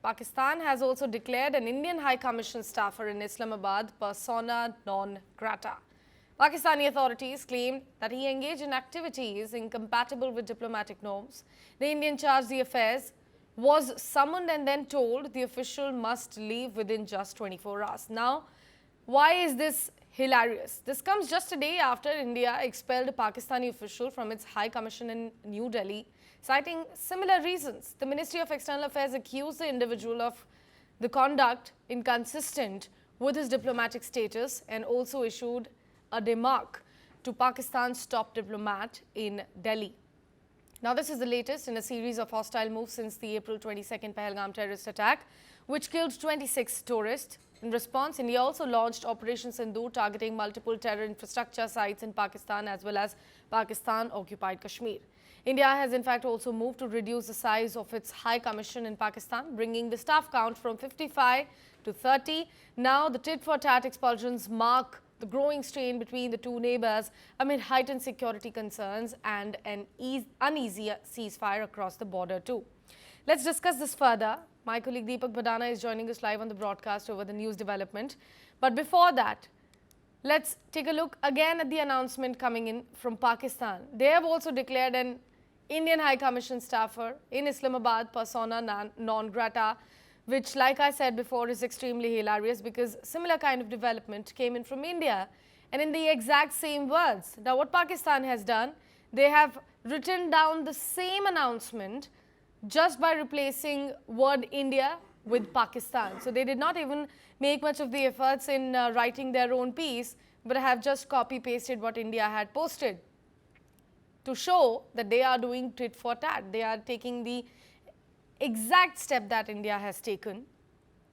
Pakistan has also declared an Indian High Commission staffer in Islamabad persona non grata. Pakistani authorities claimed that he engaged in activities incompatible with diplomatic norms. The Indian chargé d'affaires was summoned and then told the official must leave within just 24 hours. Now, why is this hilarious? This comes just a day after India expelled a Pakistani official from its High Commission in New Delhi, citing similar reasons. The Ministry of External Affairs accused the individual of the conduct inconsistent with his diplomatic status and also issued a demarque to Pakistan's top diplomat in Delhi. Now, this is the latest in a series of hostile moves since the April 22nd Pahalgam terrorist attack, which killed 26 tourists. In response, India also launched Operation Sindoor, targeting multiple terror infrastructure sites in Pakistan as well as Pakistan-occupied Kashmir. India has in fact also moved to reduce the size of its High Commission in Pakistan, bringing the staff count from 55 to 30. Now, the tit-for-tat expulsions mark the growing strain between the two neighbors amid heightened security concerns and an uneasy ceasefire across the border too. Let's discuss this further. My colleague Deepak Badana is joining us live on the broadcast over the news development. But before that, let's take a look again at the announcement coming in from Pakistan. They have also declared an Indian High Commission staffer in Islamabad persona non grata, which, like I said before, is extremely hilarious because similar kind of development came in from India and in the exact same words. Now, what Pakistan has done, they have written down the same announcement just by replacing word India with Pakistan. So they did not even make much of the efforts in writing their own piece, but have just copy-pasted what India had posted to show that they are doing tit for tat. They are taking the exact step that India has taken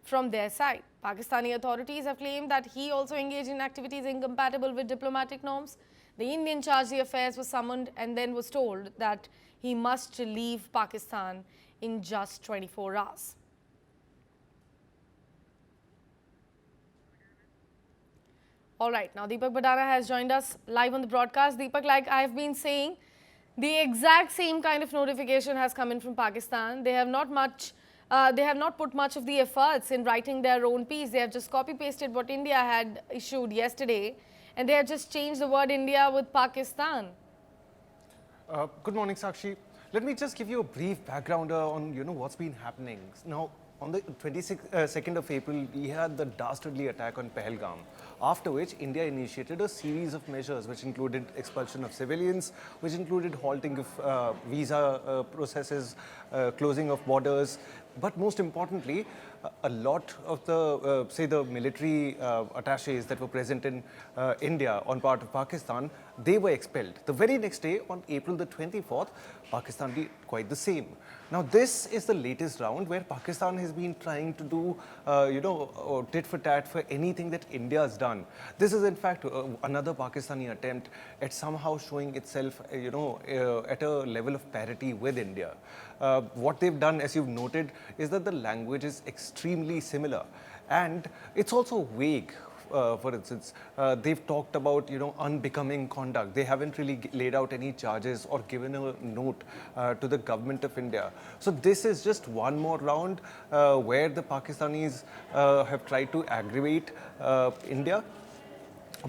from their side. Pakistani authorities have claimed that he also engaged in activities incompatible with diplomatic norms. The Indian chargé d'affaires was summoned and then was told that he must leave Pakistan in just 24 hours. All right, now Deepak Badana has joined us live on the broadcast. Deepak, like I have been saying, the exact same kind of notification has come in from Pakistan. They have not put much of the efforts in writing their own piece. They have just copy-pasted what India had issued yesterday, and they have just changed the word India with Pakistan. Good morning, Sakshi. Let me just give you a brief background on what's been happening. Now, on the 22nd of April, we had the dastardly attack on Pahalgam, after which India initiated a series of measures which included expulsion of civilians, which included halting of visa processes, closing of borders, but most importantly, a lot of the, say, the military attaches that were present in India on part of Pakistan, they were expelled. The very next day, on April the 24th, Pakistan did quite the same. Now, this is the latest round where Pakistan has been trying to do, tit for tat for anything that India has done. This is, in fact, another Pakistani attempt at somehow showing itself, at a level of parity with India. What they've done, as you've noted, is that the language is extremely similar, and it's also vague. For instance, they've talked about, unbecoming conduct. They haven't really laid out any charges or given a note to the government of India. So this is just one more round where the Pakistanis have tried to aggravate India.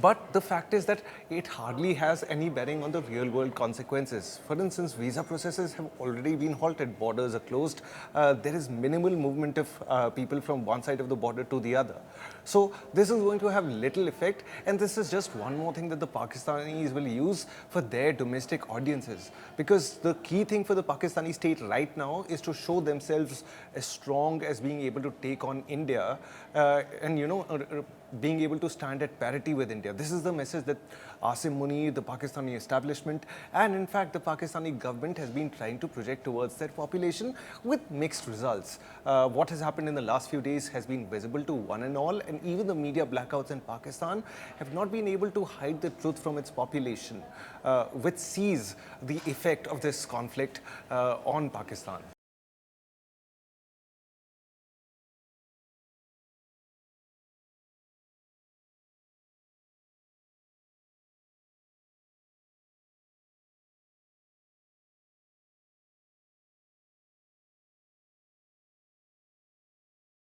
But the fact is that it hardly has any bearing on the real world consequences. For instance, visa processes have already been halted, borders are closed, there is minimal movement of people from one side of the border to the other. So this is going to have little effect, and this is just one more thing that the Pakistanis will use for their domestic audiences. Because the key thing for the Pakistani state right now is to show themselves as strong as being able to take on India and, being able to stand at parity with India. This is the message that Asim Munir, the Pakistani establishment, and in fact the Pakistani government has been trying to project towards their population with mixed results. What has happened in the last few days has been visible to one and all, and even the media blackouts in Pakistan have not been able to hide the truth from its population, which sees the effect of this conflict on Pakistan.